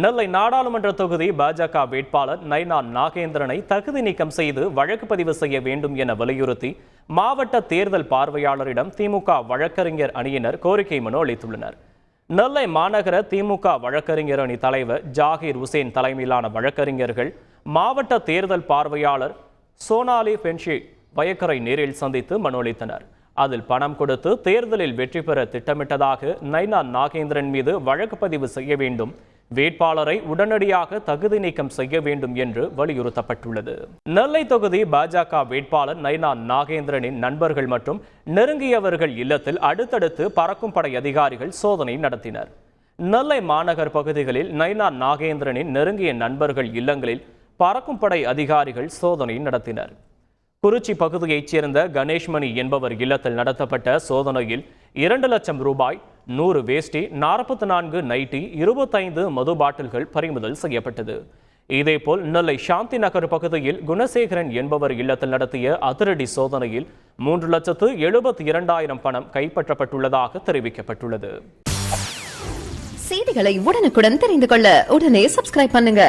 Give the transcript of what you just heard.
நெல்லை நாடாளுமன்ற தொகுதி பாஜக வேட்பாளர் நைனா நாகேந்திரனை தகுதி நீக்கம் செய்து வழக்கு பதிவு செய்ய வேண்டும் என வலியுறுத்தி மாவட்ட தேர்தல் பார்வையாளரிடம் திமுக வழக்கறிஞர் அணியினர் கோரிக்கை மனு அளித்துள்ளனர். நெல்லை மாநகர திமுக வழக்கறிஞர் அணி தலைவர் ஜாகிர் உசேன் தலைமையிலான வழக்கறிஞர்கள் மாவட்ட தேர்தல் பார்வையாளர் சோனாலி பென்ஷி வயக்கரை நேரில் சந்தித்து மனு அளித்தனர். அதில் பணம் கொடுத்து தேர்தலில் வெற்றி பெற திட்டமிட்டதாக நைனா நாகேந்திரன் மீது வழக்கு பதிவு செய்ய வேண்டும், வேட்பாளரை உடனடியாக தகுதி நீக்கம் செய்ய வேண்டும் என்று வலியுறுத்தப்பட்டுள்ளது. நெல்லை தொகுதி பாஜக வேட்பாளர் நைனா நாகேந்திரனின் நண்பர்கள் மற்றும் நெருங்கியவர்கள் இல்லத்தில் அடுத்தடுத்து பறக்கும் படை அதிகாரிகள் சோதனை நடத்தினர். நெல்லை மாநகர் பகுதிகளில் நைனா நாகேந்திரனின் நெருங்கிய நண்பர்கள் இல்லங்களில் பறக்கும் படை அதிகாரிகள் சோதனை நடத்தினர். குறிச்சி பகுதியைச் சேர்ந்த கணேஷ்மணி என்பவர் இல்லத்தில் நடத்தப்பட்ட சோதனையில் 2 லட்சம் ரூபாய், 100 வேஷ்டி, 44 நைட்டி, 25 மது பாட்டில்கள் பறிமுதல் செய்யப்பட்டது. இதேபோல் நெல்லை சாந்தி நகர் பகுதியில் குணசேகரன் என்பவர் இல்லத்தில் நடத்திய அதிரடி சோதனையில் 3,72,000 பணம் கைப்பற்றப்பட்டுள்ளதாக தெரிவிக்கப்பட்டுள்ளது. செய்திகளை உடனுக்குடன் தெரிந்து கொள்ள உடனே சப்ஸ்கிரைப் பண்ணுங்க.